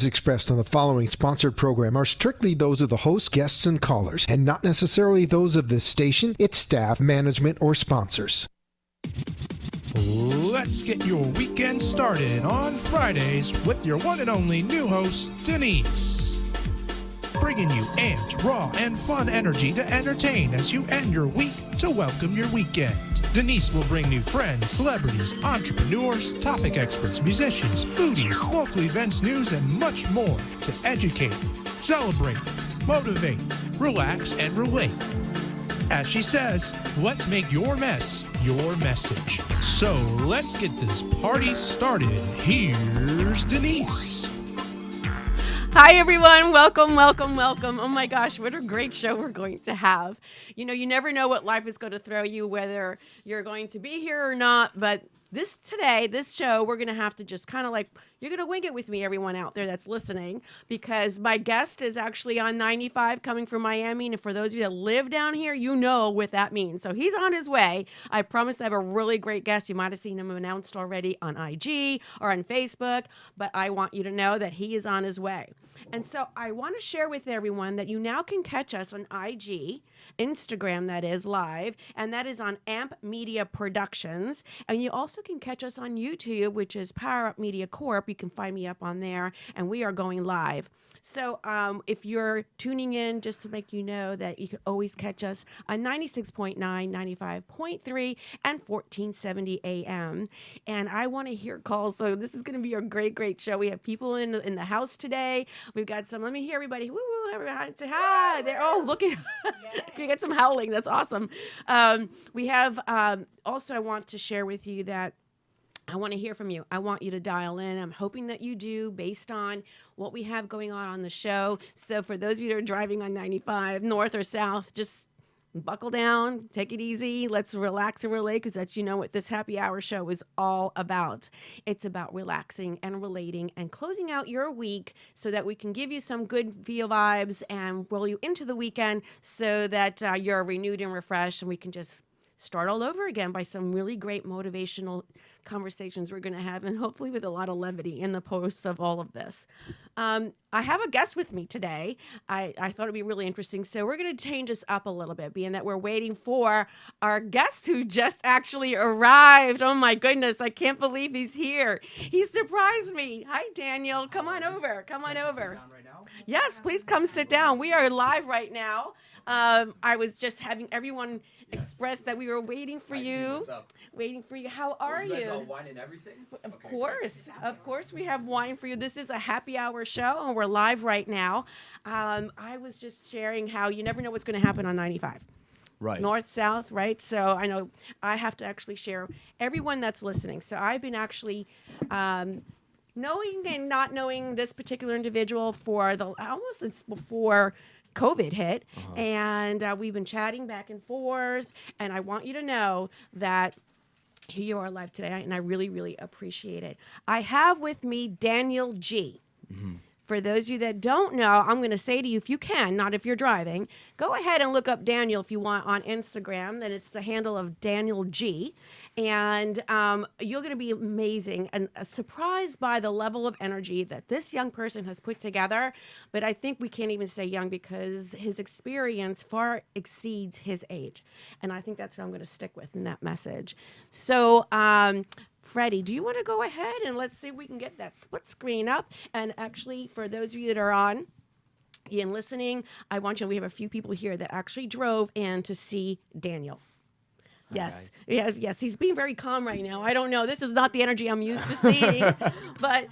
expressed on the following sponsored program are strictly those of the host, guests, and callers, and not necessarily those of this station, its staff, management, or sponsors. Let's get your weekend started on Fridays with your one and only new host, Denise. Bringing you amped, raw, and fun energy to entertain as you end your week to welcome your weekend. Denise will bring new friends, celebrities, entrepreneurs, topic experts, musicians, foodies, local events, news, and much more to educate, celebrate, motivate, relax, and relate. As she says, let's make your mess your message. So let's get this party started. Here's Denise. Hi, everyone. Welcome, welcome, welcome. Oh, my gosh, what a great show we're going to have. You know, you never know what life is going to throw you, whether you're going to be here or not. But this show, we're going to have to just kind of you're going to wing it with me, everyone out there that's listening, because my guest is actually on 95 coming from Miami. And for those of you that live down here, you know what that means. So he's on his way. I promise I have a really great guest. You might have seen him announced already on IG or on Facebook, but I want you to know that he is on his way. And so I want to share with everyone that you now can catch us on IG, Instagram, that is live, and that is on AMP Media Productions. And you also can catch us on YouTube, which is Power Up Media Corp. You can find me up on there, and we are going live. So if you're tuning in, just to make you know that you can always catch us on 96.9, 95.3, and 1470 AM. And I want to hear calls. So this is going to be a great, great show. We have people in the house today. We've got some. Let me hear everybody. Woo, woo, everybody say hi. They're looking. We got some howling. That's awesome. We have also. I want to share with you that I want to hear from you. I want you to dial in. I'm hoping that you do based on what we have going on the show. So for those of you that are driving on 95, north or south, just buckle down, take it easy. Let's relax and relate, because that's, what this happy hour show is all about. It's about relaxing and relating and closing out your week so that we can give you some good feel vibes and roll you into the weekend so that you're renewed and refreshed, and we can just start all over again by some really great motivational conversations we're going to have, and hopefully with a lot of levity in the post of all of this. I have a guest with me today. I thought it'd be really interesting. So we're going to change this up a little bit, being that we're waiting for our guest who just actually arrived. Oh my goodness. I can't believe he's here. He surprised me. Hi, Daniel. Come on over. Come on over. Yes, please come sit down. We are live right now. I was just having everyone express that we were waiting for you. What's up? Waiting for you. How are you? You guys all wine and everything? Of course, we have wine for you. This is a happy hour show, and we're live right now. I was just sharing how you never know what's going to happen on 95. Right. North, south, right? So I know I have to actually share everyone that's listening. So I've been actually knowing and not knowing this particular individual for almost since before COVID hit, and we've been chatting back and forth, and I want you to know that here you are live today, and I really, really appreciate it. I have with me Daniel G. Mm-hmm. For those of you that don't know, I'm going to say to you, if you can, not if you're driving, go ahead and look up Daniel if you want on Instagram. Then it's the handle of Daniel G. And you're going to be amazing and surprised by the level of energy that this young person has put together. But I think we can't even say young because his experience far exceeds his age. And I think that's what I'm going to stick with in that message. So, Freddie, do you want to go ahead and let's see if we can get that split screen up? And actually, for those of you that are on and listening, I want you to, we have a few people here that actually drove in to see Daniel. Yes. Yes. He's being very calm right now. I don't know. This is not the energy I'm used to seeing, but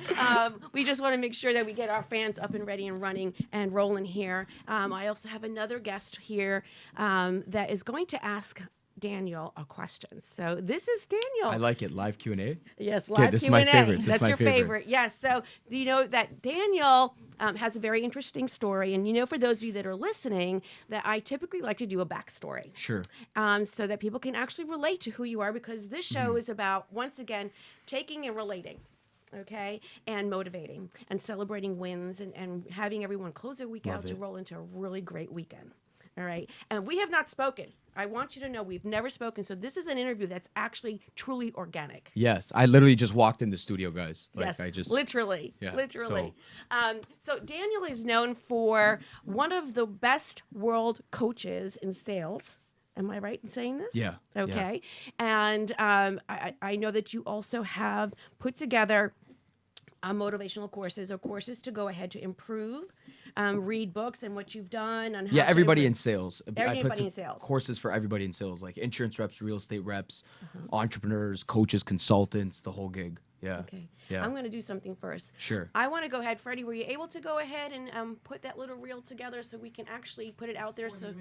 we just want to make sure that we get our fans up and ready and running and rolling here. I also have another guest here that is going to ask Daniel a question. So this is Daniel. I like it. Live Q&A? Yes, live Q&A. This is my favorite. That's your favorite. Yes. So do you know that Daniel has a very interesting story? And for those of you that are listening, that I typically like to do a backstory. Sure. So that people can actually relate to who you are, because this show is about, once again, taking and relating. Okay, and motivating and celebrating wins and having everyone close their week out to roll into a really great weekend. All right. And we have not spoken. I want you to know we've never spoken. So this is an interview that's actually truly organic. Yes, I literally just walked in the studio, guys. Like, Yes, I just literally. Yeah, Literally. So Daniel is known for one of the best world coaches in sales. Am I right in saying this? Yeah. Okay. And I know that you also have put together motivational courses or courses to go ahead to improve, read books and what you've done on how Yeah, to everybody in improve. sales. Everybody in sales. Courses for everybody in sales, like insurance reps, real estate reps, entrepreneurs, coaches, consultants, the whole gig. Yeah. Okay. Yeah. I'm going to do something first. Sure. I want to go ahead, Freddie. Were you able to go ahead and put that little reel together so we can actually put it out there? So,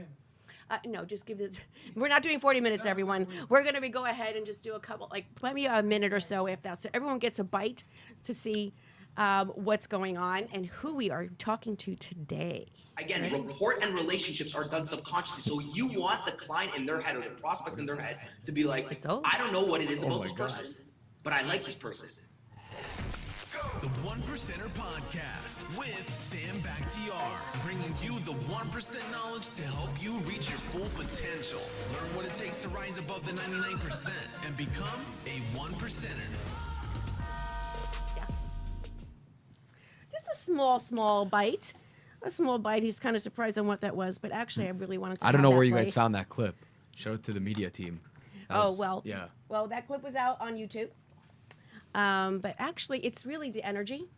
no, just give it. We're not doing 40 minutes, everyone. We're going to go ahead and just do a couple, like maybe a minute or so, if that's. So everyone gets a bite to see what's going on and who we are talking to today. Again, rapport and relationships are done subconsciously. So you want the client in their head or the prospect in their head to be like, It's over. I don't know what it is about this person, but I like this person. The One Percenter Podcast with Sam Bakhtiar, bringing you the 1% knowledge to help you reach your full potential. Learn what it takes to rise above the 99% and become a 1%er. Yeah. Just a small bite. A small bite. He's kind of surprised on what that was, but actually, I really wanted to. I don't have know that where you play. guys found that clip. Shout out to the media team. That Oh was- well. Yeah. Well, that clip was out on YouTube. But actually, it's really the energy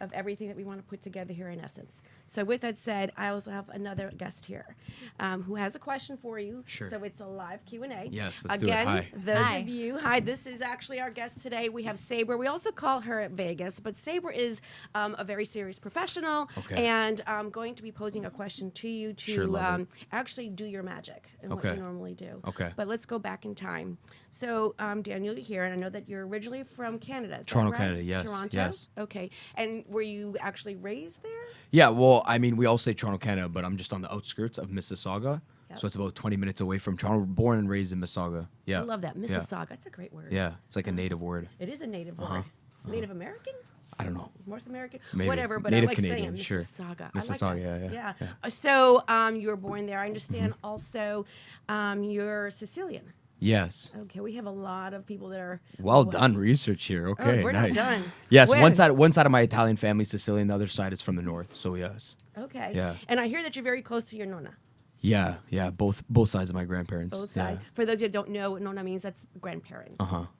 of everything that we want to put together here in essence. So with that said, I also have another guest here who has a question for you. Sure. So it's a live Q&A. Yes, let's do it. Again, Hi. those Hi. of you, hi, this is actually our guest today. We have Sabre. We also call her at Vegas, but Sabre is a very serious professional. Okay. And I'm going to be posing a question to you to Sure, love it. actually do your magic and what Okay. you normally do. Okay. But let's go back in time. So, Daniel, you're here, and I know that you're originally from Canada. Is that Toronto, right? Canada, yes, Toronto? yes. Okay. And were you actually raised there? Yeah, well, I mean, we all say Toronto, Canada, but I'm just on the outskirts of Mississauga. Yep. So it's about 20 minutes away from Toronto. Born and raised in Mississauga. Yeah. I love that. Yeah. Mississauga. That's a great word. Yeah, it's like a native word. It is a native word. Native American? I don't know. North American? Maybe. Whatever, but Native I like Canadian, saying sure. Mississauga. I like Mississauga, that. yeah. So, you were born there. I understand also you're Sicilian. Yes. Okay, we have a lot of people that are... Well done research here. Okay, we're nice. not done. Yes, Where? one side of my Italian family is Sicilian, the other side is from the north. So yes. Okay. Yeah. And I hear that you're very close to your nonna. Yeah, both sides of my grandparents. Both yeah. sides. For those who don't know what nonna means, that's grandparents.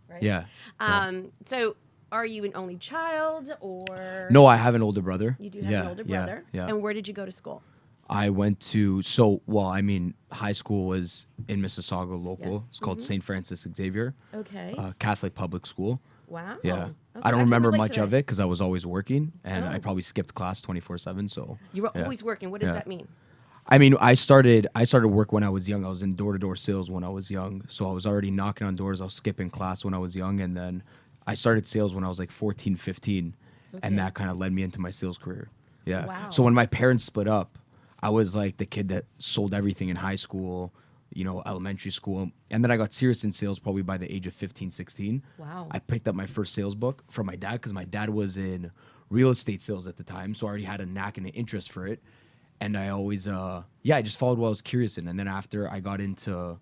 Right? Yeah. So are you an only child or... No, I have an older brother. You do have an older brother. Yeah. And where did you go to school? I went to high school was in Mississauga local. Yes. It's called St. Francis Xavier, Okay. Catholic public school. Wow. Yeah. Okay, I don't can remember relate much to of that. it because I was always working and I Oh. probably skipped class 24/7. So You were yeah. always working. What does Yeah. that mean? I mean, I started work when I was young. I was in door-to-door sales when I was young. So I was already knocking on doors. I was skipping class when I was young. And then I started sales when I was like 14, 15. Okay. And that kind of led me into my sales career. Yeah. Wow. So when my parents split up, I was like the kid that sold everything in high school, elementary school. And then I got serious in sales probably by the age of 15, 16. Wow. I picked up my first sales book from my dad because my dad was in real estate sales at the time. So I already had a knack and an interest for it. And I always, I just followed what I was curious in. And then after I got into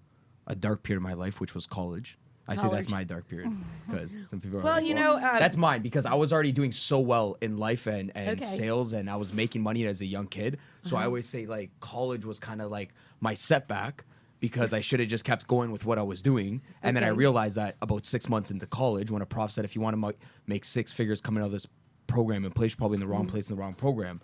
a dark period of my life, which was college. I say that's College. my dark period because some people are Well, like, that's mine because I was already doing so well in life and Okay. sales and I was making money as a young kid. So I always say like college was kind of like my setback because I should have just kept going with what I was doing. And then I Okay. realized that about 6 months into college when a prof said, if you want to make six figures coming out of this program and place, you're probably in the wrong place in the wrong program.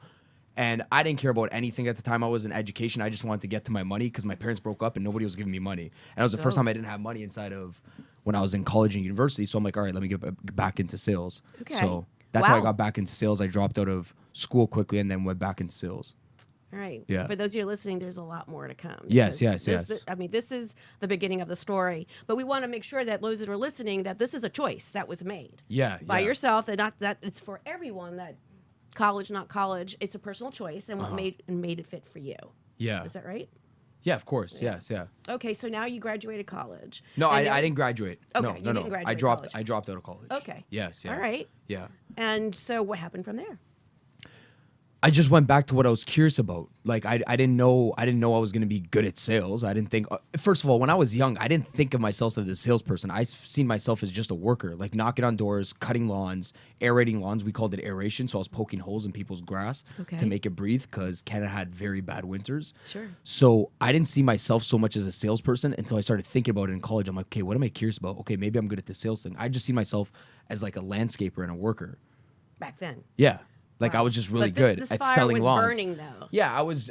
And I didn't care about anything at the time. I was in education. I just wanted to get to my money because my parents broke up and nobody was giving me money. And it was the first time I didn't have money inside of when I was in college and university. So I'm like, all right, let me get back into sales. Okay. So that's how I Wow. got back into sales. I dropped out of school quickly and then went back into sales. All right. Yeah. For those of you listening, there's a lot more to come. Yes, because yes. this is the beginning of the story, but we want to make sure that those that are listening that this is a choice that was made. Yeah, By yeah. yourself, that not that it's for everyone. That college, not college, it's a personal choice, and what made it fit for you. Yeah. Is that right? Yeah, of course. Yes, yeah. Okay, so now you graduated college. No, And I didn't graduate. Okay, no, you no, didn't no. graduate I dropped college. I dropped out of college. Okay. Yes, yeah. All right. Yeah. And so what happened from there? I just went back to what I was curious about. Like I didn't know I was gonna be good at sales. I didn't think first of all, when I was young, I didn't think of myself as a salesperson. I seen myself as just a worker, like knocking on doors, cutting lawns, aerating lawns. We called it aeration. So I was poking holes in people's grass Okay. to make it breathe because Canada had very bad winters. Sure. So I didn't see myself so much as a salesperson until I started thinking about it in college. I'm like, okay, what am I curious about? Okay, maybe I'm good at the sales thing. I just see myself as like a landscaper and a worker. Back then. Yeah. Like Wow. I was just really But this- good this at fire selling was lawns. burning, though. Yeah, I was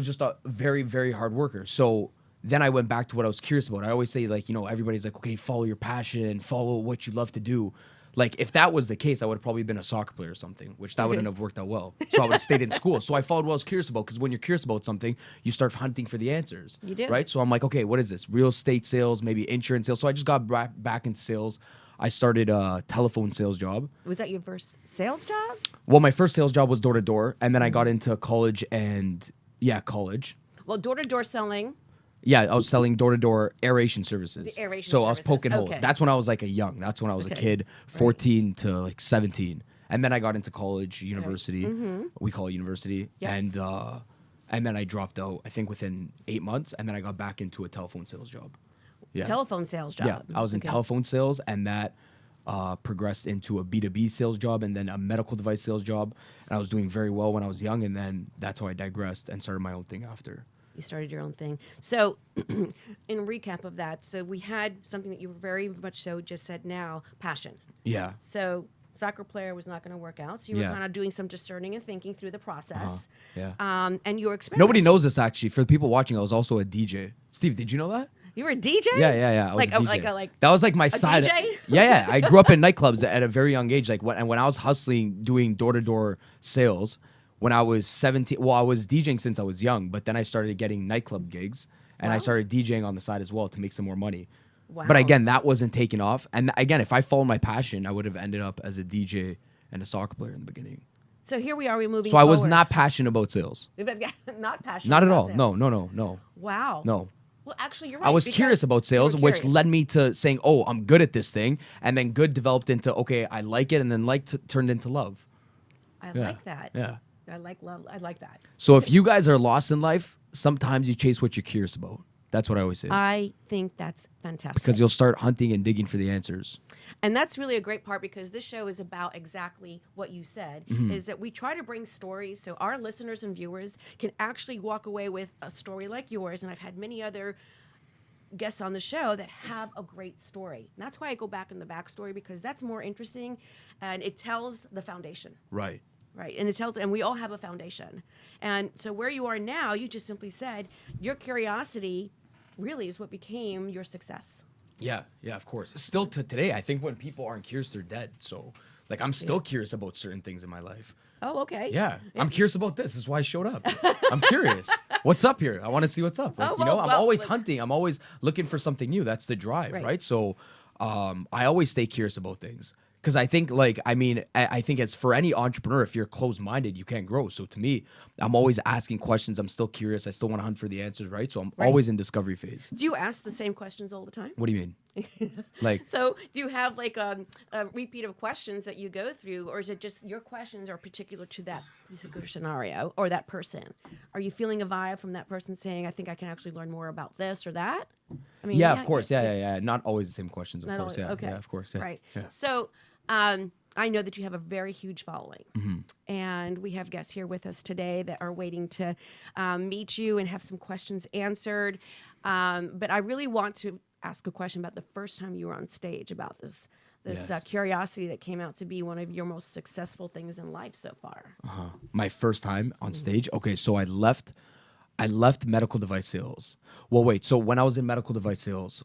just a very, very hard worker. So then I went back to what I was curious about. I always say, like, you know, everybody's like, okay, follow your passion, follow what you love to do. Like, if that was the case, I would have probably been a soccer player or something, which that wouldn't have worked out well. So I would have stayed in school. So I followed what I was curious about, because when you're curious about something, you start hunting for the answers. You do. Right? So I'm like, okay, what is this? Real estate sales, maybe insurance sales. So I just got back into sales. I started a telephone sales job. Was that your first sales job? Well, my first sales job was door to door, and then I got into college college. Well, door-to-door selling. Yeah, I was selling door to door aeration services. The aeration So I was services, poking holes. okay. That's when I was like That's when I was a Okay. kid, 14 to like 17, and then I got into college, university. We call it university, Yeah. and then I dropped out. I think within 8 months, and then I got back into a telephone sales job. Yeah. Telephone sales job. Yeah, I was in Okay. telephone sales, and that progressed into a B2B sales job, and then a medical device sales job. And I was doing very well when I was young, and then that's how I digressed and started my own thing after. You started your own thing. So, in recap of that, so we had something that you were very much so just said now, passion. Yeah. So, soccer player was not going to work out. So, you were Yeah. kind of doing some discerning and thinking through the process. Yeah. And you were experimenting. Nobody knows this actually. For the people watching, I was also a DJ. Steve, did you know that? You were a DJ? Yeah. I was Like a a- DJ. like that was like my side. DJ? Yeah. I grew up in nightclubs at a very young age. Like when I was hustling, doing door to door sales when I was 17. Well, I was DJing since I was young, but then I started getting nightclub gigs, and I Wow. started DJing on the side as well to make some more money. Wow. But again, that wasn't taking off. And again, if I followed my passion, I would have ended up as a DJ and a soccer player in the beginning. So, here we are, we're moving So I was forward. not passionate about sales. Not passionate. Not at about all. sales. No. Wow. No. Well, actually, you're right. I was because curious about you were sales, which curious. led me to saying, "Oh, I'm good at this thing," and then good developed into, "Okay, I like it," and then turned into love. I Yeah. like that. Yeah. I like love. I like that. So if you guys are lost in life, sometimes you chase what you're curious about. That's what I always say. I think that's fantastic. Because you'll start hunting and digging for the answers. And that's really a great part, because this show is about exactly what you said, Mm-hmm. is that we try to bring stories so our listeners and viewers can actually walk away with a story like yours. And I've had many other guests on the show that have a great story. And that's why I go back in the backstory, because that's more interesting and it tells the foundation. Right. Right. And it tells, and we all have a foundation. And so where you are now, you just simply said your curiosity really is what became your success. Yeah, of course. Still to today, I think when people aren't curious, they're dead. So, like, I'm still curious about certain things in my life. Oh, okay. Yeah, I'm curious about this. This is why I showed up. I'm curious. What's up here? I want to see what's up. Like, Oh, you know, well, I'm well, always like- hunting. I'm always looking for something new. That's the drive, Right. right? So, I always stay curious about things. Because I think, like, I think as for any entrepreneur, if you're closed-minded, you can't grow. So to me, I'm always asking questions. I'm still curious. I still want to hunt for the answers, right? So I'm always in discovery phase. Do you ask the same questions all the time? What do you mean? Like, So do you have like a repeat of questions that you go through, or is it just your questions are particular to that particular scenario or that person? Are you feeling a vibe from that person saying, I think I can actually learn more about this or that? I mean, yeah, of course. Yeah. Not always the same questions, of Not course. always- Yeah, okay. yeah, of course. Yeah. Right. Yeah. So I know that you have a very huge following. Mm-hmm. And we have guests here with us today that are waiting to meet you and have some questions answered. But I really want to ask a question about the first time you were on stage, about this Yes. curiosity that came out to be one of your most successful things in life so far. My first time Mm-hmm. on stage. Okay, so I left medical device sales. Well, wait. So when I was in medical device sales,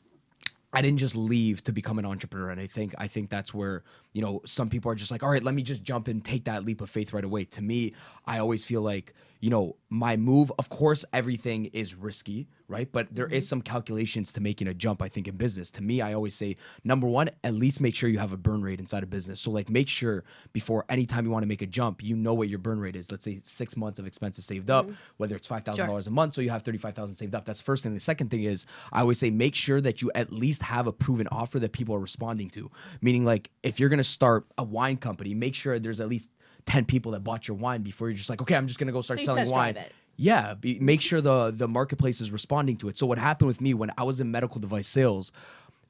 I didn't just leave to become an entrepreneur. And I think that's where, you know, some people are just like, all right, let me just jump and take that leap of faith right away. To me, I always feel like, you know, my move, of course, everything is risky, right? But there is some calculations to making a jump, I think, in business. To me, I always say, number one, at least make sure you have a burn rate inside of business. So like make sure before any time you want to make a jump, you know what your burn rate is. Let's say 6 months of expenses saved up, whether it's $5,000 a month. So you have $35,000 saved up. That's the first thing. The second thing is I always say, make sure that you at least have a proven offer that people are responding to. Meaning like if you're going to start a wine company, make sure there's at least 10 people that bought your wine before you're just like, okay, I'm just gonna go start So you selling test wine. drive it. Yeah, make sure the marketplace is responding to it. So what happened with me when I was in medical device sales,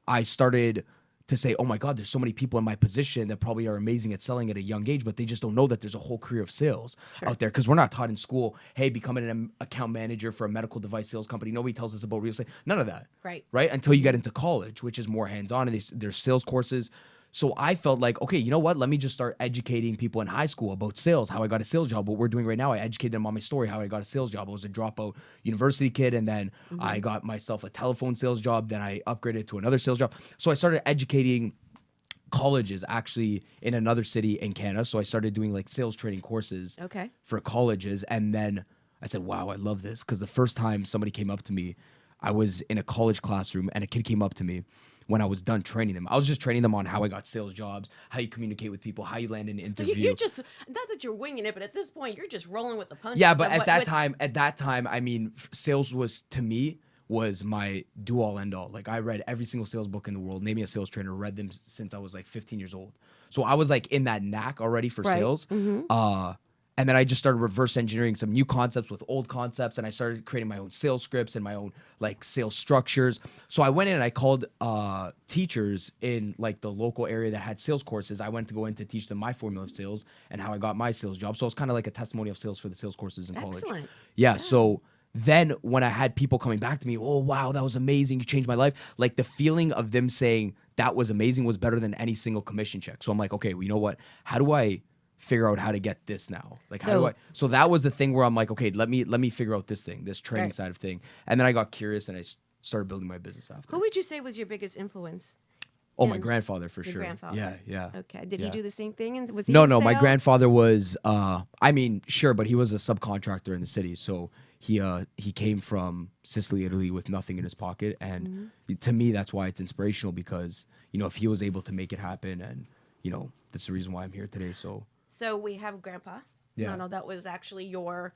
I started to say, oh my God, there's so many people in my position that probably are amazing at selling at a young age, but they just don't know that there's a whole career of sales out there. Because we're not taught in school, hey, becoming an account manager for a medical device sales company. Nobody tells us about real estate. None of that. Right. Right? Until you get into college, which is more hands-on, and there's sales courses. So I felt like, okay, you know what? Let me just start educating people in high school about sales, how I got a sales job. What we're doing right now, I educated them on my story, how I got a sales job. I was a dropout university kid, and then I got myself a telephone sales job. Then I upgraded to another sales job. So I started educating colleges actually in another city in Canada. So I started doing like sales training courses for colleges. And then I said, wow, I love this. Because the first time somebody came up to me, I was in a college classroom and a kid came up to me when I was done training them. I was just training them on how I got sales jobs, how you communicate with people, how you land an So interview. you just, not that you're winging it, but at this point, you're just rolling with the punches. Yeah, but of at that time, I mean, sales was, to me, was my do all end all. Like I read every single sales book in the world, name me a sales trainer, read them since I was like 15 years old. So I was like in that knack already for sales. And then I just started reverse engineering some new concepts with old concepts, and I started creating my own sales scripts and my own like sales structures. So I went in and I called teachers in like the local area that had sales courses. I went to go in to teach them my formula of sales and how I got my sales job. So it's kind of like a testimony of sales for the sales courses in college. Excellent. Yeah. So then when I had people coming back to me, oh, wow, that was amazing. You changed my life. Like the feeling of them saying that was amazing was better than any single commission check. So I'm like, okay, well, you know what? How do I figure out how to get this now? Like, how do I? So that was the thing where I'm like, okay, let me figure out this thing, this training side of thing. And then I got curious and I started building my business after. Who would you say was your biggest influence? Oh, my grandfather for sure. Grandfather. Yeah, yeah. Okay. Did he do the same thing? And was he No, in my sales? grandfather was, I mean, sure, but he was a subcontractor in the city. So he came from Sicily, Italy with nothing in his pocket. And to me, that's why it's inspirational because, you know, if he was able to make it happen and, you know, that's the reason why I'm here today. So we have Grandpa. Yeah. No, that was actually your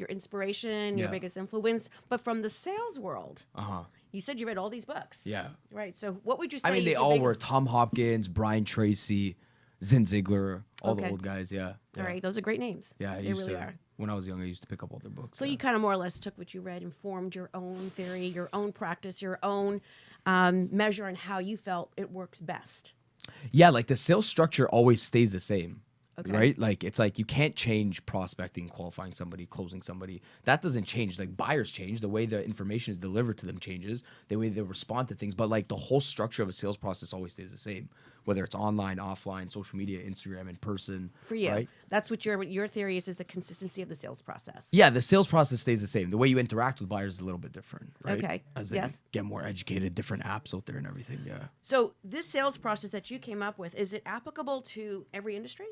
inspiration, your Yeah. biggest influence. But from the sales world, Uh-huh. you said you read all these books. Yeah. Right. So what would you say? I mean, is they your all big- were Tom Hopkins, Brian Tracy, Zin Ziegler, all the Okay. old guys. Yeah. All right. Those are great names. Yeah, they really are. When I was young, I used to pick up all their books. So yeah. you kind of more or less took what you read and formed your own theory, your own practice, your own measure on how you felt it works best. Yeah, like the sales structure always stays the same. Okay. Right? Like it's like you can't change prospecting, qualifying somebody, closing somebody. That doesn't change. Like buyers change. The way the information is delivered to them changes. The way they respond to things. But like the whole structure of a sales process always stays the same. Whether it's online, offline, social media, Instagram, in person. For you, right? that's what your theory is the consistency of the sales process. Yeah, the sales process stays the same. The way you interact with buyers is a little bit different, right? Okay, As they yes. get more educated, different apps out there and everything. Yeah. So this sales process that you came up with, is it applicable to every industry?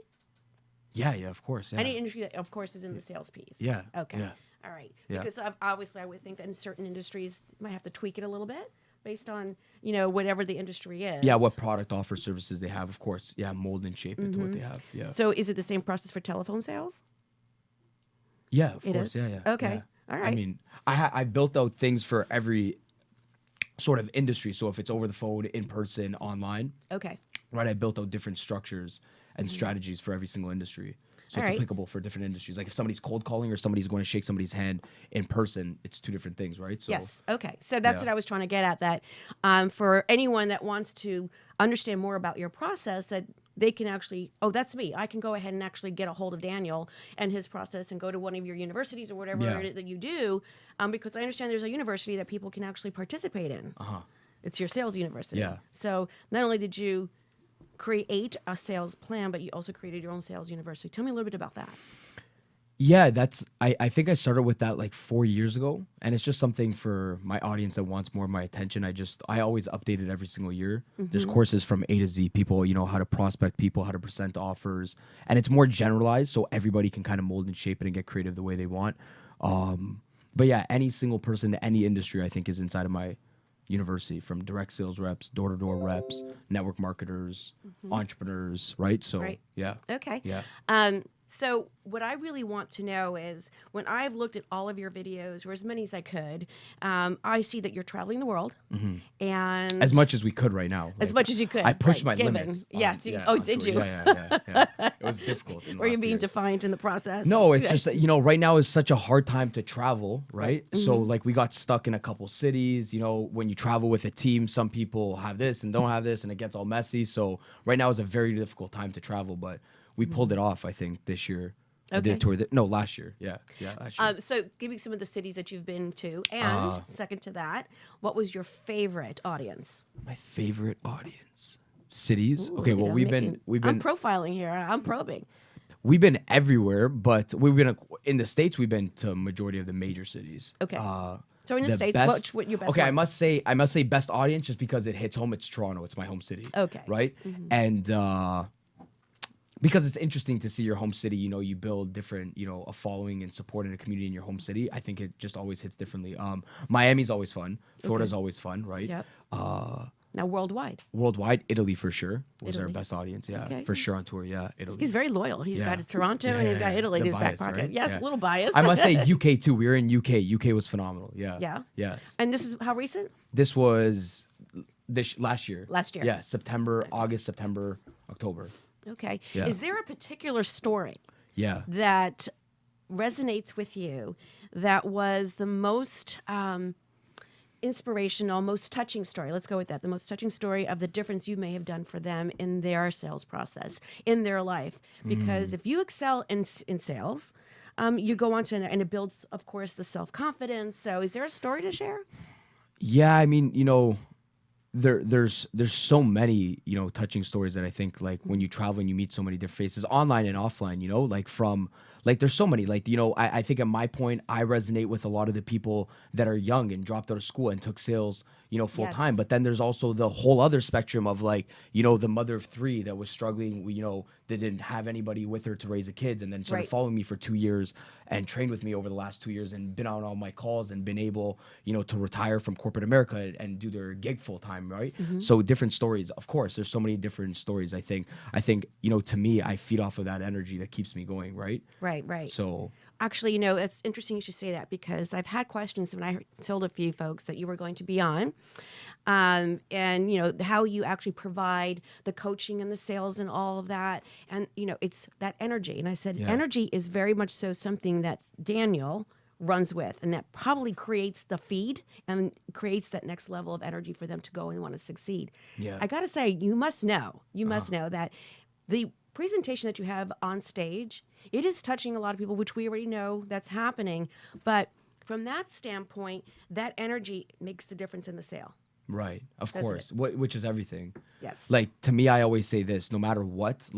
Yeah, of course. Yeah. Any industry that, of course, is in the sales piece. Yeah, Okay. yeah. All right. Yeah. Because obviously, I would think that in certain industries, you might have to tweak it a little bit based on, you know, whatever the industry is. Yeah, what product offer services they have, of course. Yeah, mold and shape it to what they have. Yeah. So is it the same process for telephone sales? Yeah, of It course. is? Yeah. Okay. Yeah. All I right. mean, I built out things for every sort of industry. So if it's over the phone, in person, online, Okay. right? I built out different structures and strategies for every single industry. So All it's right. applicable for different industries. Like if somebody's cold calling or somebody's going to shake somebody's hand in person, it's two different things, right? So Yes. Okay. So that's Yeah. what I was trying to get at. That for anyone that wants to understand more about your process, that they can actually, oh, that's me. I can go ahead and actually get a hold of Daniel and his process and go to one of your universities or whatever Yeah. it is that you do, because I understand there's a university that people can actually participate in. Uh-huh. It's your sales university. Yeah. So not only did you create a sales plan, but you also created your own sales university. Tell me a little bit about that. Yeah, I think I started with that like 4 years ago, and it's just something for my audience that wants more of my attention. I always update it every single year. There's courses from A to Z, people, you know, how to prospect people, how to present offers, and it's more generalized so everybody can kind of mold and shape it and get creative the way they want. But yeah, any single person, any industry, I think is inside of my university, from direct sales reps, door-to-door reps, network marketers, entrepreneurs, right? So Right. yeah. Okay. Yeah. So what I really want to know is, when I've looked at all of your videos, or as many as I could, I see that you're traveling the world, and As much as we could right now. as much as you could. I pushed my given. limits. Yeah. on Did tour. you? Yeah. It was difficult. Were you being defiant in the process? No, it's just, right now is such a hard time to travel, right? So like we got stuck in a couple cities, when you travel with a team, some people have this and don't have this and it gets all messy. So right now is a very difficult time to travel, but we pulled it off, I think, this year. I did a tour. Last year. Yeah, last year. So give me some of the cities that you've been to. And second to that, what was your favorite audience? My favorite audience. Cities. Okay, well, we've been I'm profiling here. I'm probing. We've been everywhere, but we've been in the States. We've been to majority of the major cities. Okay. So in the States, what your best Okay, one? I must say best audience just because it hits home. It's Toronto. It's my home city. Okay. Right? And because it's interesting to see your home city, you build different, a following and support in a community in your home city. I think it just always hits differently. Miami's always fun. Florida's always fun, right? Yep. Now worldwide. Worldwide, Italy for sure was our Italy. best audience. Yeah, Okay. for sure on tour. Yeah, Italy. He's very loyal. He's Yeah. got Toronto and he's got Italy in The his bias, back pocket. right? Yes, Yeah. a little biased. I must say UK too. We were in UK. UK was phenomenal. Yeah. Yeah. Yes. And this is how recent? This was last year. Last year. Yeah, August, September, October. Okay. Yeah. Is there a particular story Yeah. that resonates with you that was the most inspirational, most touching story? Let's go with that. The most touching story of the difference you may have done for them in their sales process, in their life. Because if you excel in sales, you go on to, and it builds, of course, the self-confidence. So is there a story to share? Yeah, I mean, there's so many, touching stories that I think, like, when you travel and you meet so many different faces, online and offline, there's so many, I think at my point, I resonate with a lot of the people that are young and dropped out of school and took sales, full Yes. time. But then there's also the whole other spectrum of, the mother of three that was struggling, that didn't have anybody with her to raise the kids, and then started Right. following me for 2 years and trained with me over the last 2 years and been on all my calls and been able, to retire from corporate America and do their gig full time, right? So different stories. Of course, there's so many different stories. I think, to me, I feed off of that energy that keeps me going, right? Right. So Actually, it's interesting you should say that, because I've had questions when I told a few folks that you were going to be on, and how you actually provide the coaching and the sales and all of that, and it's that energy. And I said, energy is very much so something that Daniel runs with, and that probably creates the feed and creates that next level of energy for them to go and want to succeed. Yeah. I got to say, you must know that the presentation that you have on stage, it is touching a lot of people, which we already know that's happening. But from that standpoint, that energy makes the difference in the sale. right, of That's course, which is everything. Yes. Like, to me, I always say this: no matter what,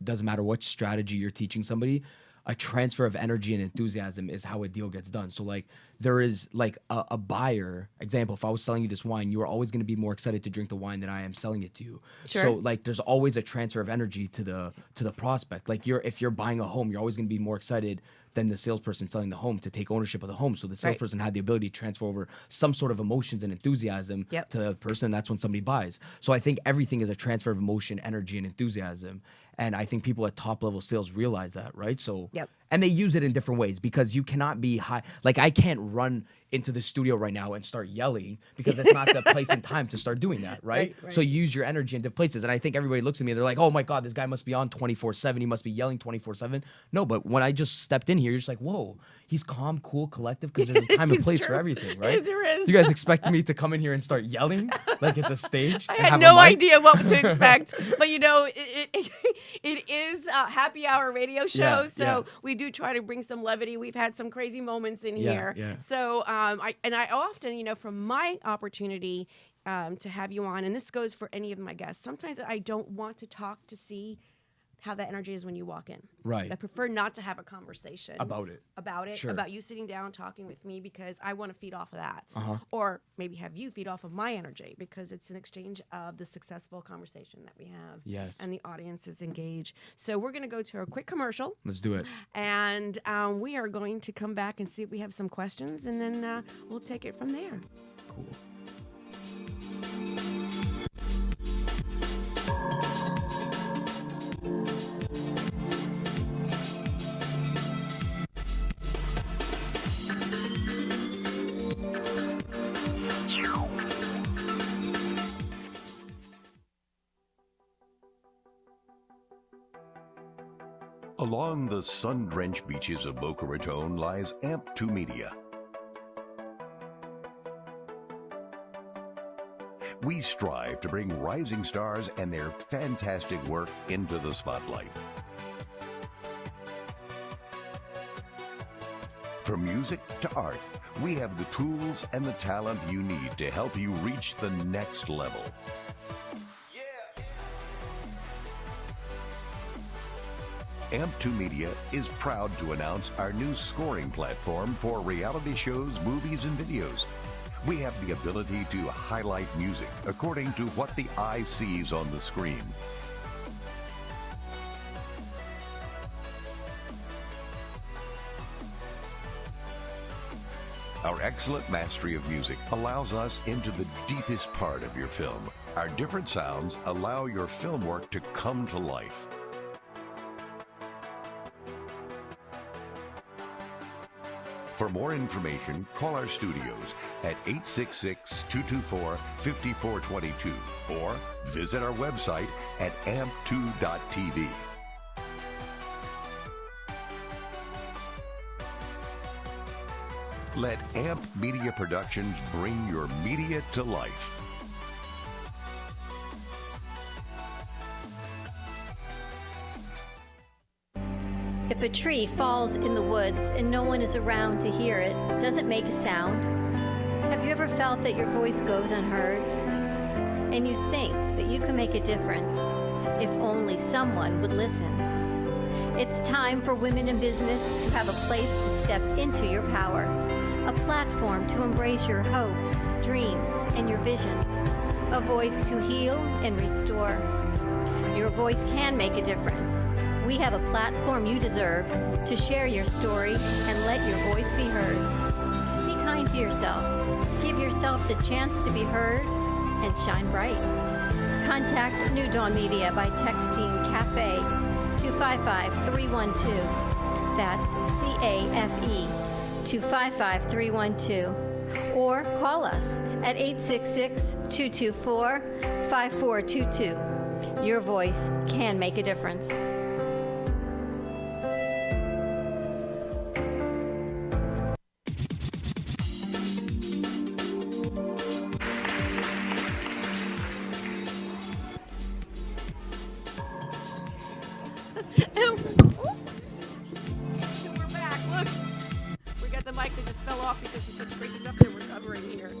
doesn't matter what strategy you're teaching somebody, a transfer of energy and enthusiasm is how a deal gets done. So there is a buyer example. If I was selling you this wine, you are always going to be more excited to drink the wine than I am selling it to you. Sure. So there's always a transfer of energy to the prospect. If you're buying a home, you're always going to be more excited than the salesperson selling the home to take ownership of the home. So the salesperson had the ability to transfer over some sort of emotions and enthusiasm to the person. And that's when somebody buys. So I think everything is a transfer of emotion, energy, and enthusiasm. And I think people at top level sales realize that, right? So, and they use it in different ways, because you cannot be high. I can't run into the studio right now and start yelling, because it's not the place and time to start doing that, right? Right. So you use your energy in different places. And I think everybody looks at me and they're like, oh my God, this guy must be on 24/7. He must be yelling 24/7. No, but when I just stepped in here, you're just like, whoa, he's calm, cool, collective, because there's a time and It's place for true. everything, right? There is. You guys expected me to come in here and start yelling like it's a stage? I and had have a no mic? idea what to expect, but it is a happy hour radio show, so we do try to bring some levity. We've had some crazy moments in here, so I often, from my opportunity to have you on, and this goes for any of my guests, sometimes I don't want to talk to see how that energy is when you walk in. Right. I prefer not to have a conversation About it. Sure. about you sitting down talking with me, because I want to feed off of that. Or maybe have you feed off of my energy, because it's an exchange of the successful conversation that we have. Yes. And the audience is engaged. So we're going to go to a quick commercial, Let's do it. and we are going to come back and see if we have some questions, and then we'll take it from there. Cool. Along the sun-drenched beaches of Boca Raton lies AMP2 Media. We strive to bring rising stars and their fantastic work into the spotlight. From music to art, we have the tools and the talent you need to help you reach the next level. AMP2 Media is proud to announce our new scoring platform for reality shows, movies, and videos. We have the ability to highlight music according to what the eye sees on the screen. Our excellent mastery of music allows us into the deepest part of your film. Our different sounds allow your film work to come to life. For more information, call our studios at 866-224-5422 or visit our website at amp2.tv. Let AMP Media Productions bring your media to life. If a tree falls in the woods and no one is around to hear it, does it make a sound? Have you ever felt that your voice goes unheard? And you think that you can make a difference if only someone would listen? It's time for women in business to have a place to step into your power, a platform to embrace your hopes, dreams, and your visions, a voice to heal and restore. Your voice can make a difference. We have a platform you deserve to share your story and let your voice be heard. Be kind to yourself. Give yourself the chance to be heard and shine bright. Contact New Dawn Media by texting CAFE to 55312. That's CAFE to 55312. Or call us at 866-224-5422. Your voice can make a difference. We're back. Look, we got the mic that just fell off because of such great stuff that we're covering here.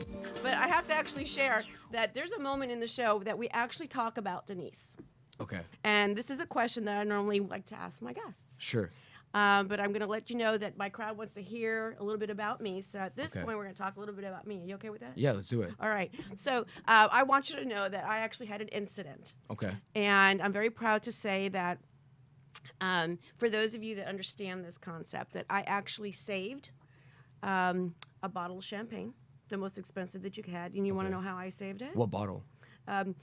But I have to actually share that there's a moment in the show that we actually talk about Denise. Okay. And this is a question that I normally like to ask my guests. Sure. But I'm going to let you know that my crowd wants to hear a little bit about me. So at this Okay. point, we're going to talk a little bit about me. Are you okay with that? Yeah, let's do it. All right. So I want you to know that I actually had an incident. Okay. And I'm very proud to say that for those of you that understand this concept, that I actually saved a bottle of champagne, the most expensive that you had. And you want to know how I saved it? What bottle? I'm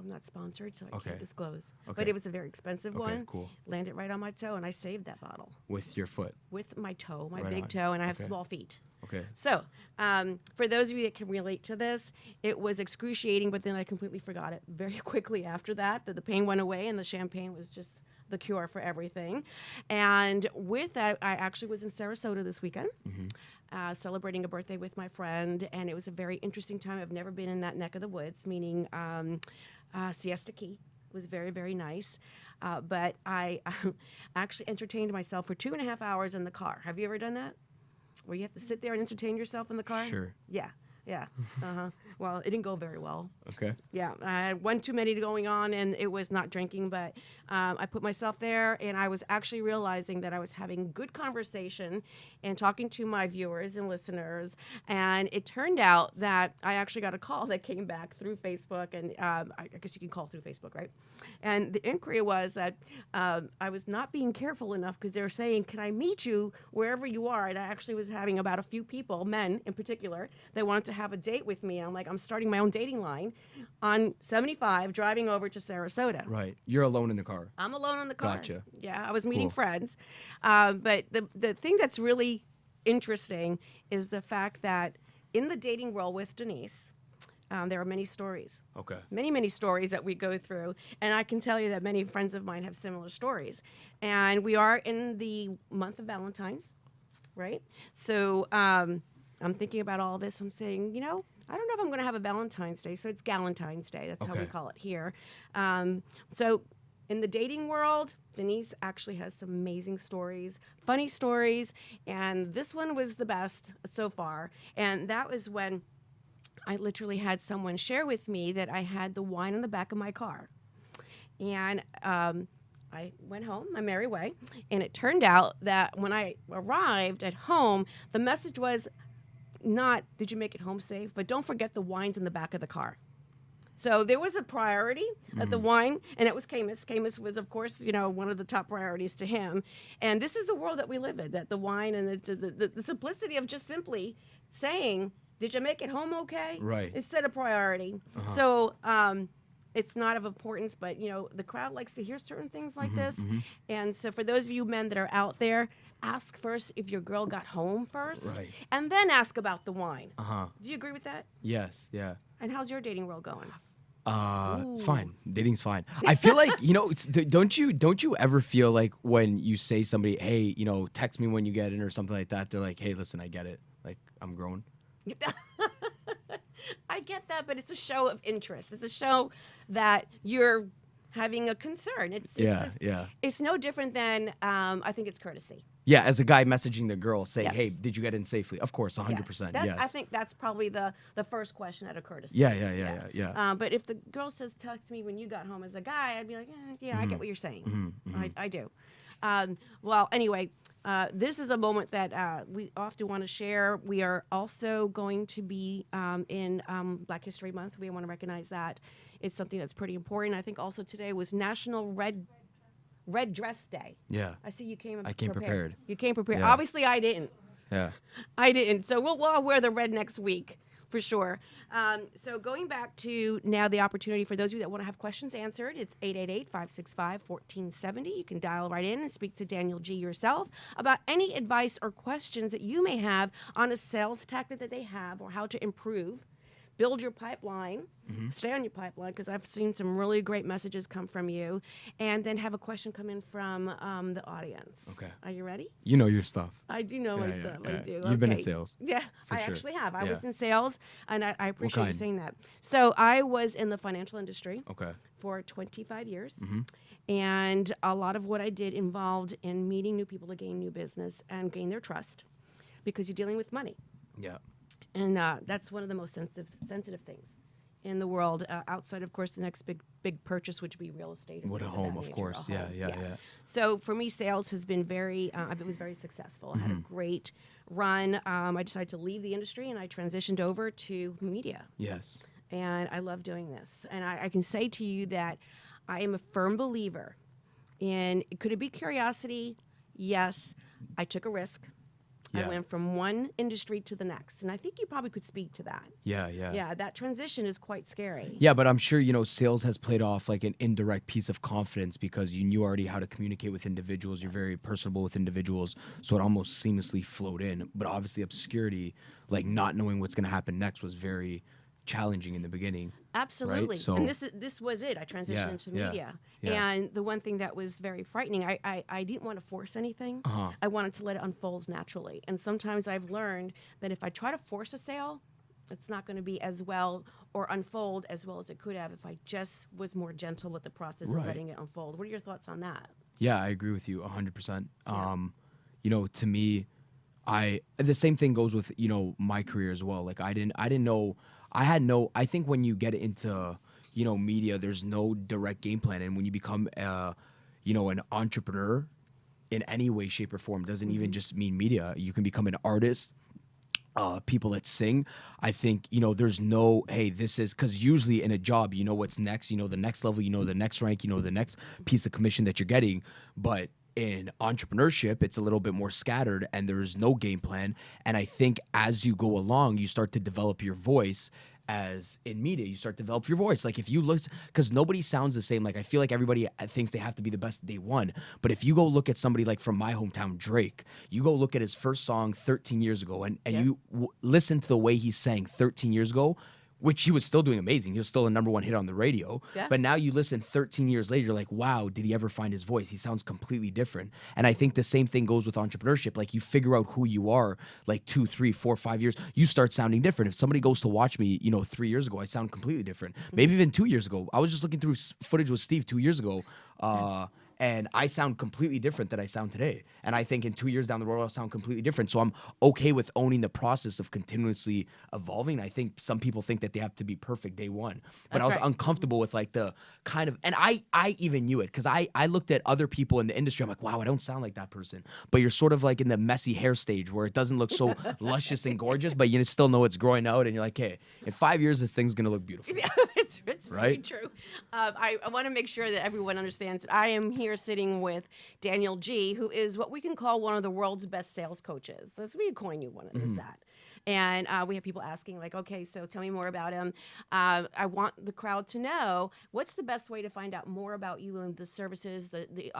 not sponsored, so I Okay. can't disclose. Okay. But it was a very expensive Okay, one. cool. Landed right on my toe, and I saved that bottle With your foot. with my toe, my Right big on. toe, and I have Okay. small feet. Okay. So, for those of you that can relate to this, it was excruciating, but then I completely forgot it very quickly after that the pain went away, and the champagne was just the cure for everything. And with that, I actually was in Sarasota this weekend. Celebrating a birthday with my friend, and it was a very interesting time. I've never been in that neck of the woods, meaning Siesta Key. It was very, very nice. But I actually entertained myself for 2.5 hours in the car. Have you ever done that? Where you have to sit there and entertain yourself in the car? Sure. Yeah. Well, it didn't go very well. Okay. Yeah, I had one too many going on, and it was not drinking, but I put myself there, and I was actually realizing that I was having good conversation and talking to my viewers and listeners, and it turned out that I actually got a call that came back through Facebook, and I guess you can call through Facebook, right? And the inquiry was that I was not being careful enough because they were saying, can I meet you wherever you are? And I actually was having about a few people, men in particular, that wanted to have a date with me. I'm like, I'm starting my own dating line on 75, driving over to Sarasota. Right. You're alone in the car. I'm alone in the car. Gotcha. Yeah, I was meeting Cool. friends. But the thing that's really interesting is the fact that in the dating role with Denise, there are many stories. Okay. Many stories that we go through. And I can tell you that many friends of mine have similar stories. And we are in the month of Valentine's, right? So I'm thinking about all this. I'm saying, I don't know if I'm going to have a Valentine's Day. So it's Galentine's Day. That's how we Okay. call it here. So in the dating world, Denise actually has some amazing stories, funny stories. And this one was the best so far. And that was when I literally had someone share with me that I had the wine in the back of my car. And I went home my merry way. And it turned out that when I arrived at home, the message was not, did you make it home safe? But don't forget the wine's in the back of the car. So there was a priority at the wine, and it was Camus. Camus was, of course, one of the top priorities to him. And this is the world that we live in, that the wine and the simplicity of just simply saying, did you make it home okay? Right. Instead of priority. So it's not of importance, but, the crowd likes to hear certain things like this. And so for those of you men that are out there, ask first if your girl got home first. Right. And then ask about the wine. Uh-huh. Do you agree with that? Yes, yeah. And how's your dating world going? It's fine. Dating's fine. I feel like, don't you ever feel like when you say somebody, hey, text me when you get in or something like that, they're like, hey, listen, I get it. Like, I'm grown. I get that, but it's a show of interest. It's a show that you're having a concern. It's no different than, I think it's courtesy. Yeah, as a guy messaging the girl saying, Yes. hey, did you get in safely? Of course, 100%. Yes. I think that's probably the first question out of courtesy. Yeah. But if the girl says, text me when you got home as a guy, I'd be like, yeah, I get what you're saying. I do. Well, anyway, this is a moment that we often want to share. We are also going to be in Black History Month. We want to recognize that. It's something that's pretty important. I think also today was National Red Dress Day. Yeah. I see you came I came prepared. You came prepared. Yeah. Obviously, I didn't. Yeah. I didn't. So we'll all wear the red next week for sure. So going back to now the opportunity for those of you that want to have questions answered, it's 888-565-1470. You can dial right in and speak to Daniel G. yourself about any advice or questions that you may have on a sales tactic that they have or how to improve. Build your pipeline, stay on your pipeline, because I've seen some really great messages come from you, and then have a question come in from the audience. Okay. Are you ready? You know your stuff. I do know my stuff. I do. You've been in Okay. sales. Yeah, I sure. actually have. I Yeah. was in sales, and I appreciate you kind? saying that. So I was in the financial industry Okay. for 25 years. And a lot of what I did involved in meeting new people to gain new business and gain their trust, because you're dealing with money. Yeah. And that's one of the most sensitive things in the world, outside, of course, the next big purchase, which would be real estate. and What a things of home, that of nature, course. a Yeah, home, yeah. So for me, sales has been it was very successful. I had a great run. I decided to leave the industry, and I transitioned over to media. Yes. And I love doing this. And I can say to you that I am a firm believer in, could it be curiosity? Yes. I took a risk. Yeah. I went from one industry to the next. And I think you probably could speak to that. Yeah. Yeah, that transition is quite scary. Yeah, but I'm sure, sales has played off like an indirect piece of confidence because you knew already how to communicate with individuals. You're very personable with individuals. So it almost seamlessly flowed in. But obviously obscurity, like not knowing what's going to happen next was very challenging in the beginning. Absolutely. Right? So, and this was it. I transitioned into media. Yeah. And the one thing that was very frightening, I didn't want to force anything. I wanted to let it unfold naturally. And sometimes I've learned that if I try to force a sale, it's not going to be as well or unfold as well as it could have if I just was more gentle with the process of letting it unfold. What are your thoughts on that? Yeah, I agree with you 100%. To me, the same thing goes with, my career as well. Like I didn't know, I think when you get into, media, there's no direct game plan. And when you become, an entrepreneur in any way, shape or form, doesn't even just mean media. You can become an artist, people that sing. I think, there's no, hey, this is, because usually in a job, you know what's next, the next level, the next rank, the next piece of commission that you're getting. But in entrepreneurship, it's a little bit more scattered and there's no game plan. And I think as you go along, you start to develop your voice. As in media, you start to develop your voice. Like if you look, because nobody sounds the same. Like I feel like everybody thinks they have to be the best day one. But if you go look at somebody like from my hometown, Drake, you go look at his first song 13 years ago and you listen to the way he sang 13 years ago. which he was still doing amazing. He was still a #1 hit on the radio. Yeah. But now you listen 13 years later, you're like, wow, did he ever find his voice? He sounds completely different. And I think the same thing goes with entrepreneurship. Like you figure out who you are, like 2, 3, 4, 5 years, you start sounding different. If somebody goes to watch me, 3 years ago, I sound completely different. Maybe even 2 years ago. I was just looking through footage with Steve 2 years ago. And I sound completely different than I sound today. And I think in 2 years down the road, I'll sound completely different. So I'm okay with owning the process of continuously evolving. I think some people think that they have to be perfect day one. But I was uncomfortable with like the kind of, and I even knew it because I looked at other people in the industry. I'm like, wow, I don't sound like that person. But you're sort of like in the messy hair stage where it doesn't look so luscious and gorgeous, but you still know it's growing out. And you're like, hey, in 5 years, this thing's going to look beautiful. It's very Right? true. I want to make sure that everyone understands that I am here sitting with Daniel G., who is what we can call one of the world's best sales coaches. That's we coin you one of that. And we have people asking like, okay, so tell me more about him. I want the crowd to know what's the best way to find out more about you and the services, the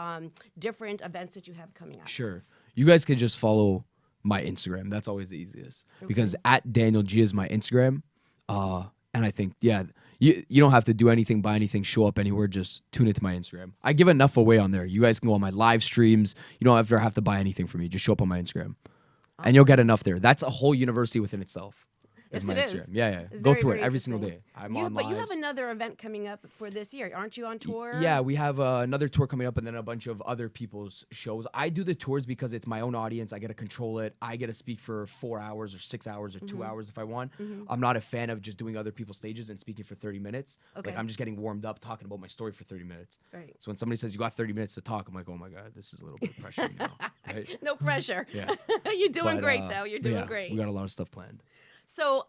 different events that you have coming up. Sure. You guys can just follow my Instagram. That's always the easiest because at Daniel G is my Instagram. And I think, you don't have to do anything, buy anything, show up anywhere. Just tune into my Instagram. I give enough away on there. You guys can go on my live streams. You don't ever have to buy anything from me. Just show up on my Instagram. And you'll get enough there. That's a whole university within itself. Yes, my it Instagram. is. Yeah. It's Go very, through very it every single interesting. day. I'm on But you have lives. another event coming up for this year. Aren't you on tour? Yeah, we have another tour coming up and then a bunch of other people's shows. I do the tours because it's my own audience. I get to control it. I get to speak for 4 hours or 6 hours or 2 hours if I want. I'm not a fan of just doing other people's stages and speaking for 30 minutes. Okay. Like I'm just getting warmed up talking about my story for 30 minutes. Right. So when somebody says you got 30 minutes to talk, I'm like, oh my God, this is a little bit of pressure now. Right? No pressure. Yeah. You're doing But, great, though. You're doing yeah, great. We got a lot of stuff planned. So,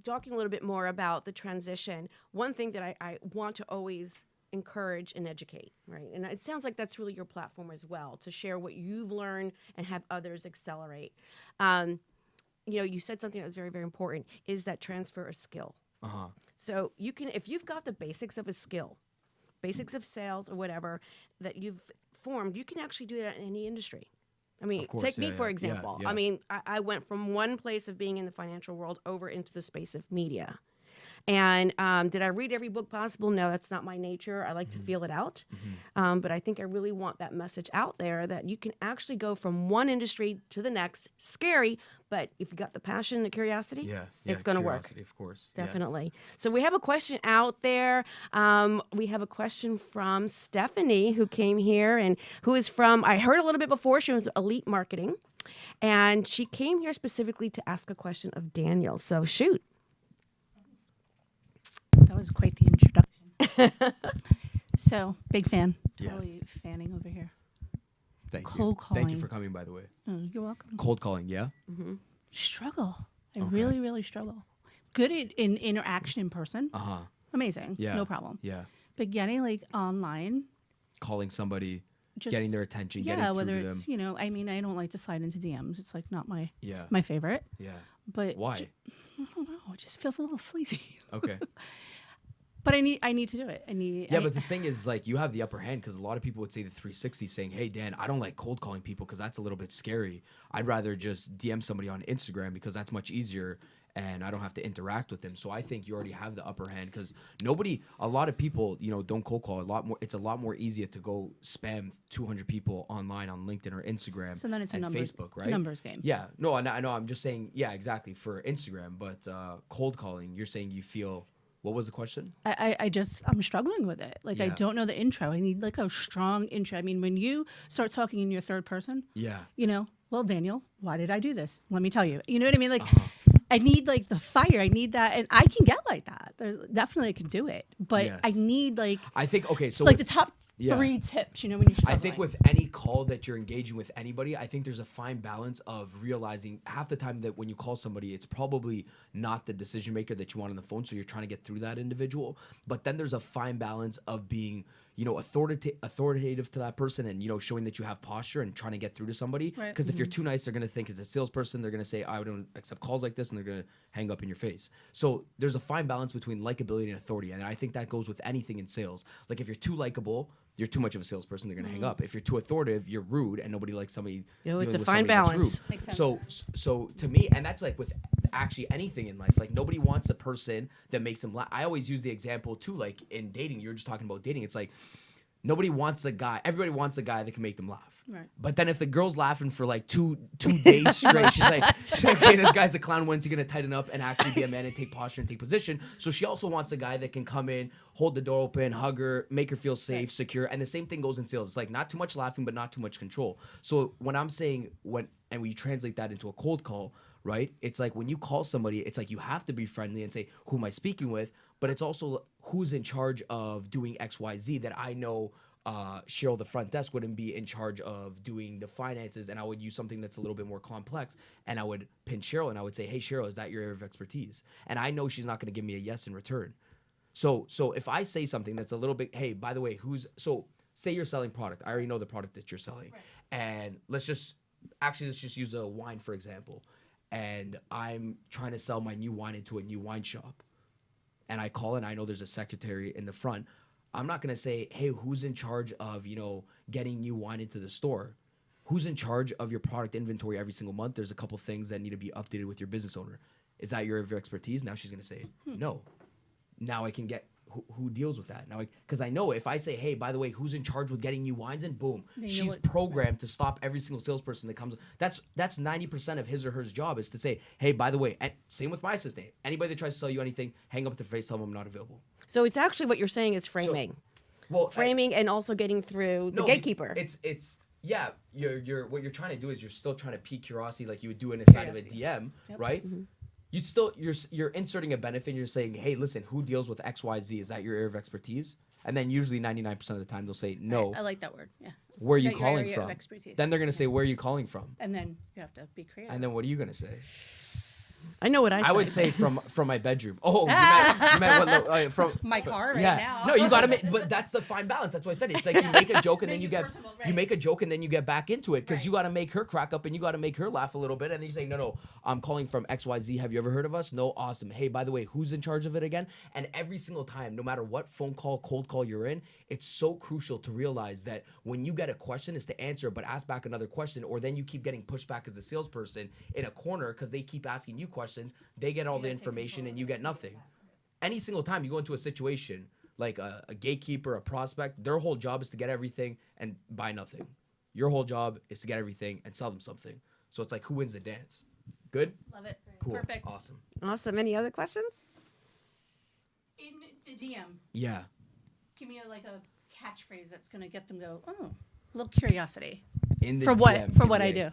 talking a little bit more about the transition, one thing that I want to always encourage and educate, right? And it sounds like that's really your platform as well, to share what you've learned and have others accelerate. You said something that was very, very important, is that transfer of skill. Uh-huh. So you can, if you've got the basics of a skill, basics of sales or whatever that you've formed, you can actually do that in any industry. I mean, Of course, take me yeah, for yeah, example. yeah. I mean, I went from one place of being in the financial world over into the space of media. And did I read every book possible? No, that's not my nature. I like to feel it out. But I think I really want that message out there that you can actually go from one industry to the next. Scary, but if you got the passion and the curiosity, it's going to work. Curiosity, of course. Yes. Definitely. So we have a question out there. We have a question from Stephanie, who came here and who is from, I heard a little bit before, she was Elite Marketing. And she came here specifically to ask a question of Daniel. So shoot. That was quite the introduction. So, big fan. Yes. Totally fanning over here. Thank Cold you. Thank you calling. for coming, by the way. You're welcome. Cold calling, yeah? Struggle. I really, really struggle. Good in interaction in person. Uh-huh. Amazing. Yeah. No problem. Yeah. But getting like online, Calling somebody, just getting their attention, getting yeah, through whether to it's them. I mean, I don't like to slide into DMs. It's like not my Yeah. my favorite. Yeah. But Why? I don't know. It just feels a little sleazy. Okay. But I need to do it. Yeah, but the thing is, like, you have the upper hand because a lot of people would say the 360 saying, hey, Dan, I don't like cold calling people because that's a little bit scary. I'd rather just DM somebody on Instagram because that's much easier and I don't have to interact with them. So I think you already have the upper hand because a lot of people, don't cold call a lot more. It's a lot more easier to go spam 200 people online on LinkedIn or Instagram So then it's a and numbers, Facebook, right? numbers game. Yeah. No, I know. I'm just saying, yeah, exactly, for Instagram. But cold calling, you're saying you feel... What was the question? I'm struggling with it. Like, I Yeah. don't know the intro. I need like a strong intro. I mean, when you start talking in your third person, Yeah. Well, Daniel, why did I do this? Let me tell you. You know what I mean? Like, I need like the fire. I need that. And I can get like that. There's definitely I can do it. But Yes. I need like, I think, okay, so like with- the top yeah. 3 tips, when you're struggling. I think with any call that you're engaging with anybody, I think there's a fine balance of realizing half the time that when you call somebody, it's probably not the decision maker that you want on the phone. So you're trying to get through that individual. But then there's a fine balance of being, authoritative to that person and, showing that you have posture and trying to get through to somebody. Right. Because if you're too nice, they're going to think it's a salesperson. They're going to say, I don't accept calls like this. And they're going to hang up in your face. So there's a fine balance between likability and authority. And I think that goes with anything in sales. Like if you're too likable, you're too much of a salesperson, they're going to hang up. If you're too authoritative, you're rude and nobody likes somebody. Yo, it's dealing a with fine somebody that's balance. rude. Makes sense. So to me, and that's like with actually anything in life. Like nobody wants a person that makes them laugh. I always use the example too, like in dating. You're just talking about dating. It's like nobody wants a guy. Everybody wants a guy that can make them laugh. Right. But then if the girl's laughing for like two days straight, she's like, hey, this guy's a clown. When's he gonna tighten up and actually be a man and take posture and take position? So she also wants a guy that can come in, hold the door open, hug her, make her feel safe, secure. And the same thing goes in sales. It's like not too much laughing, but not too much control. So when I'm saying when you translate that into a cold call, right? It's like when you call somebody, it's like you have to be friendly and say, who am I speaking with? But it's also who's in charge of doing X, Y, Z that I know Cheryl, the front desk, wouldn't be in charge of doing the finances, and I would use something that's a little bit more complex, and I would pin Cheryl, and I would say, hey, Cheryl, is that your area of expertise? And I know she's not going to give me a yes in return. So if I say something that's a little bit, hey, by the way, say you're selling product. I already know the product that you're selling. Right. And let's just use a wine, for example. And I'm trying to sell my new wine into a new wine shop. And I call and I know there's a secretary in the front. I'm not going to say, hey, who's in charge of, getting new wine into the store? Who's in charge of your product inventory every single month? There's a couple things that need to be updated with your business owner. Is that your area of expertise? Now she's going to say, no. Now I can get who deals with that. Now, because I know if I say, hey, by the way, who's in charge with getting new wines in? Boom. She's programmed to stop every single salesperson that comes. That's 90% of his or her job is to say, hey, by the way, and same with my assistant. Anybody that tries to sell you anything, hang up their face, tell them I'm not available. So it's actually what you're saying is framing. Framing and also getting through the gatekeeper. Yeah, what you're trying to do is you're still trying to pique curiosity like you would do inside of a DM, right? Mm-hmm. You're inserting a benefit and you're saying, hey, listen, who deals with XYZ? Is that your area of expertise? And then usually 99% of the time they'll say no. I like that word. Yeah. Where are you calling from? Then they're going to say, where are you calling from? And then you have to be creative. And then what are you going to say? I know what I would say from my bedroom. Oh, you meant what, from my car right now. No, you got to make, but that's the fine balance. That's why I said it. It's like you make a joke and then you make a joke and then you get back into it because you got to make her crack up and you got to make her laugh a little bit. And then you say, no, I'm calling from XYZ. Have you ever heard of us? No, awesome. Hey, by the way, who's in charge of it again? And every single time, no matter what phone call, cold call you're in, it's so crucial to realize that when you get a question, is to answer, but ask back another question, or then you keep getting pushed back as a salesperson in a corner because they keep asking you questions. They get all the information and you get nothing. Any single time you go into a situation like a gatekeeper, a prospect, their whole job is to get everything and buy nothing. Your whole job is to get everything and sell them something. So it's like, who wins the dance? Good? Love it. Cool. Perfect. Awesome. Any other questions? In the DM. Yeah. Give me a catchphrase that's going to get them to go, oh, a little curiosity. In the for DM, what I do.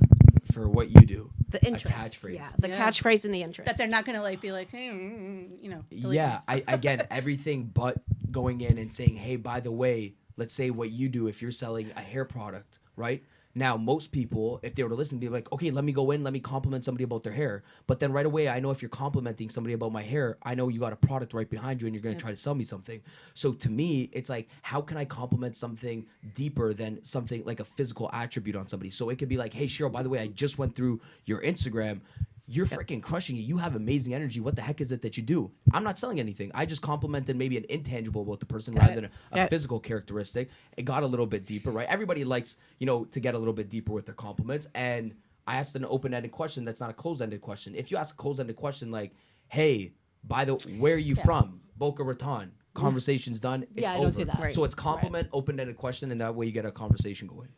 For what you do. The interest. A catchphrase. Yeah, the catchphrase and the interest. That they're not going to be like, hey, Yeah, again, everything but going in and saying, hey, by the way, let's say what you do if you're selling a hair product, right? Now, most people, if they were to listen, they'd be like, okay, let me go in, let me compliment somebody about their hair. But then right away, I know if you're complimenting somebody about my hair, I know you got a product right behind you and you're going to try to sell me something. So to me, it's like, how can I compliment something deeper than something like a physical attribute on somebody? So it could be like, hey, Cheryl, by the way, I just went through your Instagram. You're freaking crushing it. You have amazing energy. What the heck is it that you do? I'm not selling anything. I just complimented maybe an intangible about the person rather than a physical characteristic. It got a little bit deeper, right? Everybody likes, to get a little bit deeper with their compliments. And I asked an open-ended question that's not a closed-ended question. If you ask a closed-ended question like, hey, where are you from? Boca Raton. Conversation's done. It's over. I don't do that. Right. So it's compliment, open-ended question, and that way you get a conversation going.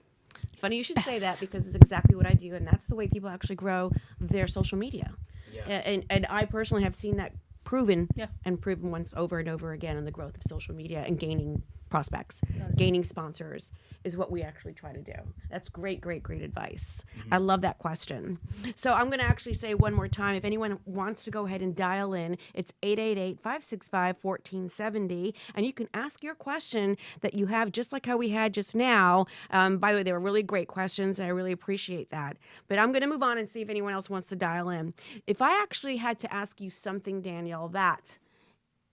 Funny you should say that because it's exactly what I do, and that's the way people actually grow their social media. Yeah. And I personally have seen that proven and proven once over and over again in the growth of social media and gaining prospects, gaining sponsors is what we actually try to do. That's great advice. Mm-hmm. I love that question. So I'm going to actually say one more time, if anyone wants to go ahead and dial in, it's 888-565-1470, and you can ask your question that you have just like how we had just now. By the way, they were really great questions, and I really appreciate that. But I'm going to move on and see if anyone else wants to dial in. If I actually had to ask you something, Danielle, that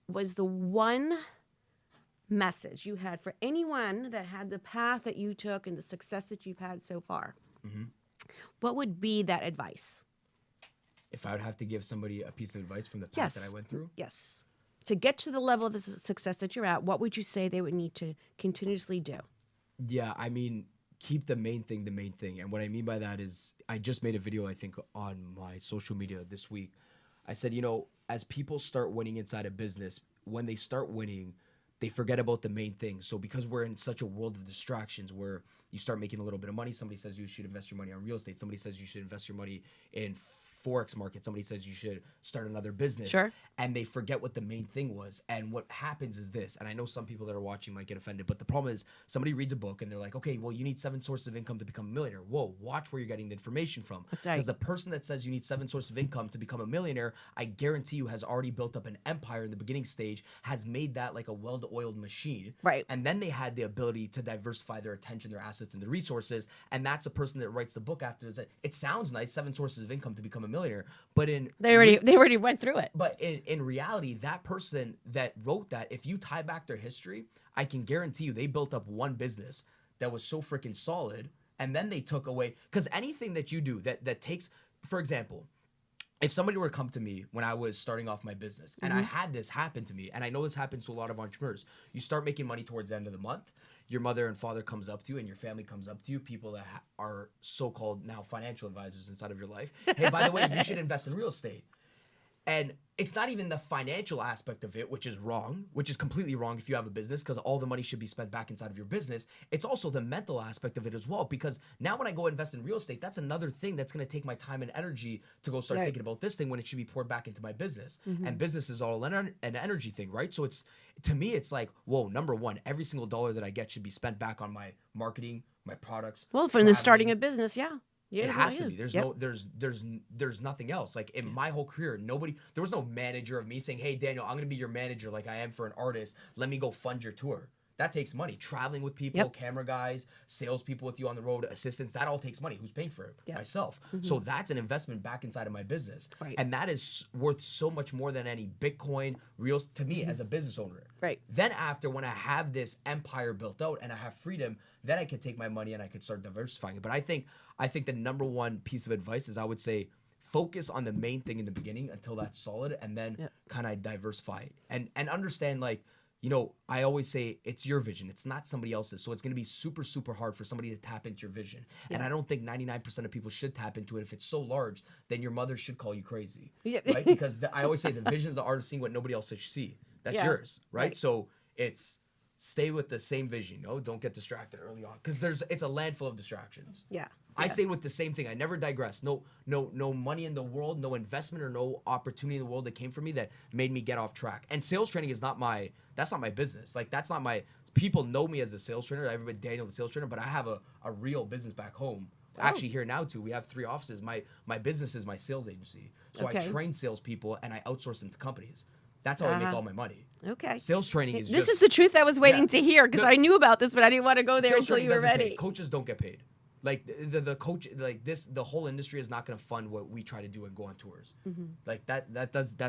was the one message you had for anyone that had the path that you took and the success that you've had so far, what would be that advice? If I would have to give somebody a piece of advice from the path that I went through? Yes. To get to the level of success that you're at, what would you say they would need to continuously do? Yeah, I mean, keep the main thing the main thing. And what I mean by that is I just made a video, I think, on my social media this week I said, you know, as people start winning inside a business, when they start winning, they forget about the main thing. So because we're in such a world of distractions where you start making a little bit of money, somebody says you should invest your money on real estate. Somebody says you should invest your money in Forex market. Somebody says you should start another business. Sure. And they forget what the main thing was. And what happens is this, and I know some people that are watching might get offended, but the problem is somebody reads a book and they're like, okay, well, you need 7 sources of income to become a millionaire. Whoa, watch where you're getting the information from. That's right. Because the person that says you need 7 sources of income to become a millionaire, I guarantee you has already built up an empire in the beginning stage, has made that like a well-oiled machine. Right. And then they had the ability to diversify their attention, their assets, and their resources. And that's a person that writes the book after. Is that it sounds nice, 7 sources of income to become a millionaire, but They already went through it. but in reality, that person that wrote that, if you tie back their history, I can guarantee you they built up one business that was so freaking solid, and then they took away, because anything that you do that takes, for example, if somebody were to come to me when I was starting off my business and I had this happen to me, and I know this happens to a lot of entrepreneurs, you start making money towards the end of the month, your mother and father comes up to you and your family comes up to you, people that are so-called now financial advisors inside of your life. Hey, by the way, you should invest in real estate. And it's not even the financial aspect of it, which is wrong, which is completely wrong if you have a business, because all the money should be spent back inside of your business. It's also the mental aspect of it as well, because now when I go invest in real estate, that's another thing that's going to take my time and energy to go start thinking about this thing when it should be poured back into my business. And business is all an energy thing, right? So it's, to me, it's like, whoa, number one, every single dollar that I get should be spent back on my marketing, my products. Well, from the starting a business, yeah. Yeah, It has to be. Yep. There's nothing else. Like in my whole career, there was no manager of me saying, hey, Daniel, I'm going to be your manager like I am for an artist. Let me go fund your tour. That takes money. Traveling with people, camera guys, salespeople with you on the road, assistants, that all takes money. Who's paying for it? Myself. So that's an investment back inside of my business. Right. And that is worth so much more than any Bitcoin, reals to me as a business owner. Right. Then after, when I have this empire built out and I have freedom, then I can take my money and I can start diversifying it. But I think the number one piece of advice is, I would say, focus on the main thing in the beginning until that's solid, and then kind of diversify and understand, like, you know, I always say it's your vision. It's not somebody else's. So it's going to be super, super hard for somebody to tap into your vision. And I don't think 99% of people should tap into it. If it's so large, then your mother should call you crazy, right? Because I always say the vision is the art of seeing what nobody else should see. That's yours, right? So it's stay with the same vision. You know, don't get distracted early on, because it's a landfill of distractions. Yeah. I stayed with the same thing. I never digressed. No money in the world, no investment or no opportunity in the world that came from me that made me get off track. And sales training is not my business. Like, that's not my, people know me as a sales trainer. Everybody, Daniel, the sales trainer, but I have a real business back home. Actually, here now too. We have 3 offices. My business is my sales agency. So I train salespeople and I outsource them to companies. That's how I make all my money. Okay. Sales training is This is the truth I was waiting to hear, because I knew about this, but I didn't want to go there sales until training you were doesn't pay. ready. Coaches don't get paid. Like the coach, like this, the whole industry is not going to fund what we try to do and go on tours. Like that's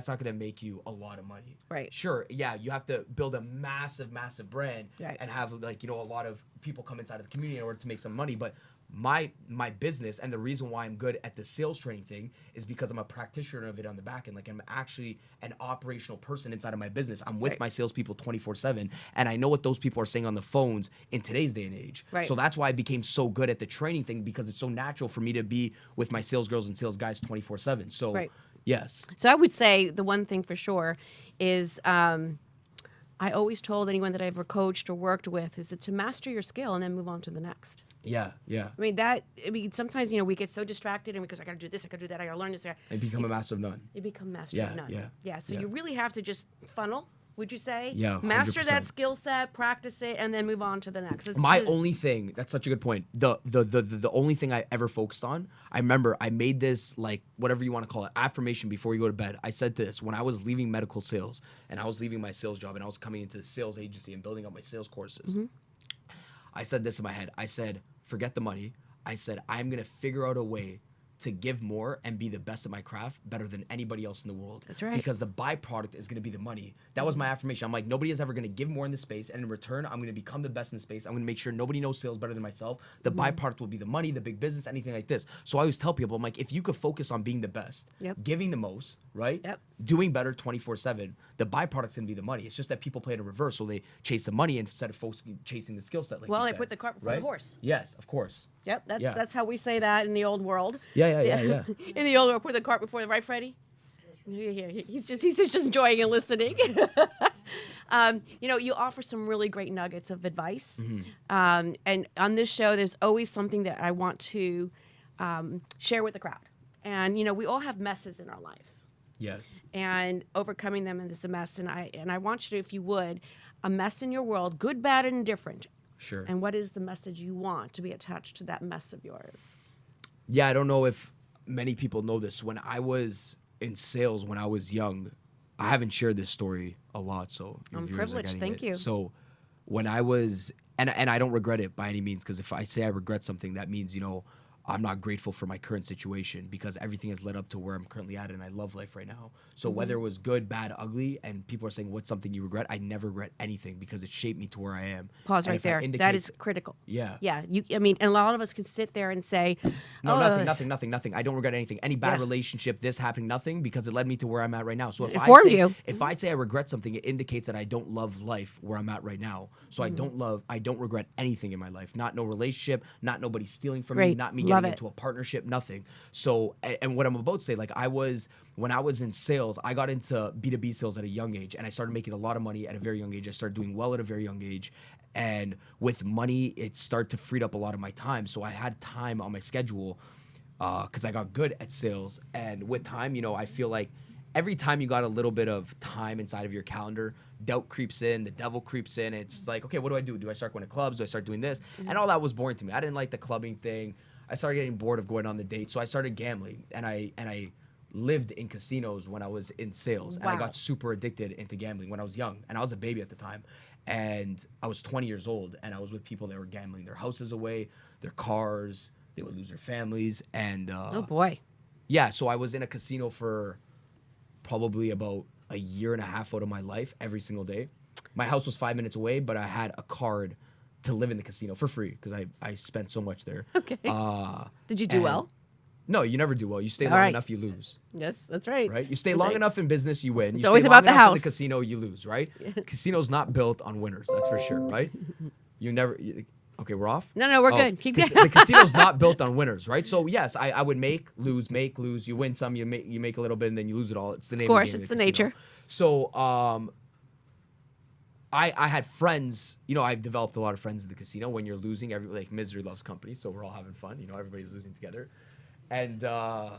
not going to make you a lot of money. Right. Sure. Yeah. You have to build a massive brand and have, like, you know, a lot of people come inside of the community in order to make some money. But my business, and the reason why I'm good at the sales training thing, is because I'm a practitioner of it on the back end. Like, I'm actually an operational person inside of my business. I'm with my salespeople 24/7, and I know what those people are saying on the phones in today's day and age. Right. So that's why I became so good at the training thing, because it's so natural for me to be with my sales girls and sales guys 24/7. So yes. So I would say the one thing for sure is, I always told anyone that I ever coached or worked with, is that to master your skill and then move on to the next. Yeah. I mean, sometimes, you know, we get so distracted, and because I got to do this, I got to do that, I got to learn this. And become a master of none. You become master of none. Yeah. So you really have to just funnel, would you say? Yeah, Master 100%. that skill set, practice it, and then move on to the next. Only thing, that's such a good point. The only thing I ever focused on, I remember I made this, like, whatever you want to call it, affirmation before you go to bed. I said this when I was leaving medical sales and I was leaving my sales job and I was coming into the sales agency and building up my sales courses. I said this in my head. I said, forget the money. I said, I'm going to figure out a way to give more and be the best at my craft, better than anybody else in the world. That's right. Because the byproduct is going to be the money. That was my affirmation. I'm like, nobody is ever going to give more in this space, and in return, I'm going to become the best in the space. I'm going to make sure nobody knows sales better than myself. The byproduct will be the money, the big business, anything like this. So I always tell people, I'm like, if you could focus on being the best, giving the most, right? Doing better 24/7, the byproduct's going to be the money. It's just that people play it in reverse, so they chase the money instead of chasing the skill set. Like, they put the cart before the horse. Yes, of course. Yep, that's how we say that in the old world. Yeah. In the old world, put the cart before the right, Freddie? Yeah, he's just enjoying and listening. You offer some really great nuggets of advice. And on this show, there's always something that I want to share with the crowd. And, we all have messes in our life. Yes. And overcoming them is a mess. And I want you to, if you would, a mess in your world, good, bad, and indifferent. Sure. And what is the message you want to be attached to that mess of yours? Yeah, I don't know if many people know this. When I was in sales, when I was young, I haven't shared this story a lot, so your I'm viewers are privileged. getting Thank it. you. So when I was, and I don't regret it by any means, because if I say I regret something, that means, I'm not grateful for my current situation, because everything has led up to where I'm currently at, and I love life right now. So whether it was good, bad, ugly, and people are saying, what's something you regret? I never regret anything, because it shaped me to where I am. Pause And right if I there. indicate- That is critical. Yeah. Yeah. And a lot of us can sit there and say, No, oh, nothing. I don't regret anything. Any bad Yeah. relationship, this happening, nothing, because it led me to where I'm at right now. So if It I say I regret something, it indicates that I don't love life where I'm at right now. So I don't regret anything in my life. Not no relationship, not nobody stealing from me, Great. not me Love getting it. into a partnership, nothing. So, and what I'm about to say, like when I was in sales, I got into B2B sales at a young age, and I started making a lot of money at a very young age. I started doing well at a very young age. And with money, it started to free up a lot of my time. So I had time on my schedule because I got good at sales. And with time, I feel like every time you got a little bit of time inside of your calendar, doubt creeps in, the devil creeps in. It's like, okay, what do I do? Do I start going to clubs? Do I start doing this? And all that was boring to me. I didn't like the clubbing thing. I started getting bored of going on the date. So I started gambling. And I lived in casinos when I was in sales. And I Wow. got super addicted into gambling when I was young. And I was a baby at the time. And I was 20 years old, and I was with people that were gambling their houses away, their cars. They would lose their families. And oh, boy. yeah, so I was in a casino for probably about a year and a half out of my life every single day. My house was 5 minutes away, but I had a card to live in the casino for free because I spent so much there. Okay. Did you do well? No, you never do well. You stay All long right. enough, you lose. Yes, that's right. Right? You stay That's long right. enough in business, you win. It's You always stay about long the enough in house. the casino, you lose, right? Casino's not built on winners, that's for sure, right? Okay, we're off? No, we're good. Keep going. The casino's not built on winners, right? So yes, I would make, lose. You win some, you make a little bit, and then you lose it all. It's the name Of course, of the game. it's of the casino. nature. So I had friends, I've developed a lot of friends in the casino. When you're losing, misery loves company, so we're all having fun, everybody's losing together. And I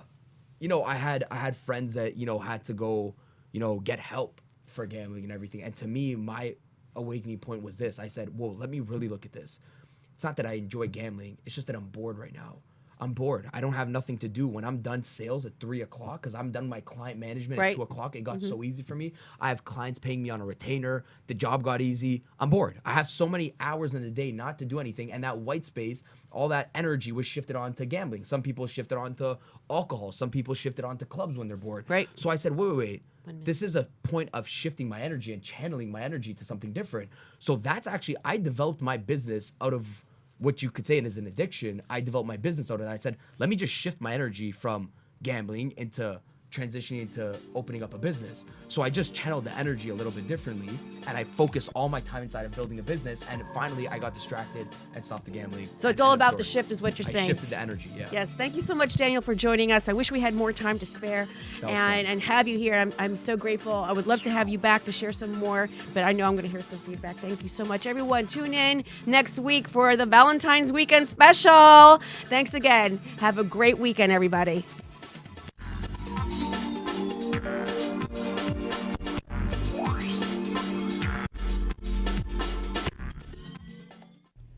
had friends that, had to go, get help for gambling and everything. And to me, my awakening point was this. I said, whoa, let me really look at this. It's not that I enjoy gambling. It's just that I'm bored right now. I'm bored. I don't have nothing to do. When I'm done sales at 3 o'clock, because I'm done my client management Right. at 2 o'clock, it got so easy for me. I have clients paying me on a retainer. The job got easy. I'm bored. I have so many hours in the day not to do anything. And that white space, all that energy was shifted onto gambling. Some people shifted onto alcohol. Some people shifted onto clubs when they're bored. Right. So I said, wait. This is a point of shifting my energy and channeling my energy to something different. So that's actually, I developed my business out of what you could say is an addiction. I developed my business out of that. I said, let me just shift my energy from gambling into transitioning into opening up a business. So I just channeled the energy a little bit differently, and I focused all my time inside of building a business, and finally I got distracted and stopped the gambling. So it's And all end of about the story. shift is what you're I saying. shifted the energy, yeah. Yes, thank you so much, Daniel, for joining us. I wish we had more time to spare That was fun. and have you here. I'm so grateful. I would love to have you back to share some more, but I know I'm going to hear some feedback. Thank you so much, everyone. Tune in next week for the Valentine's Weekend special. Thanks again. Have a great weekend, everybody.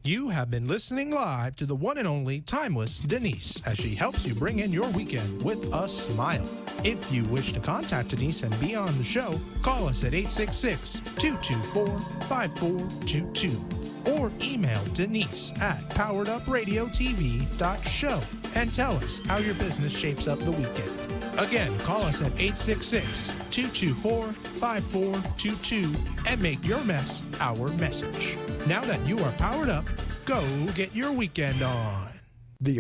You have been listening live to the one and only timeless Denise as she helps you bring in your weekend with a smile. If you wish to contact Denise and be on the show, call us at 866-224-5422 or email Denise at poweredupradiotv.show and tell us how your business shapes up the weekend. Again, call us at 866-224-5422 and make your mess our message. Now that you are powered up, go get your weekend on. The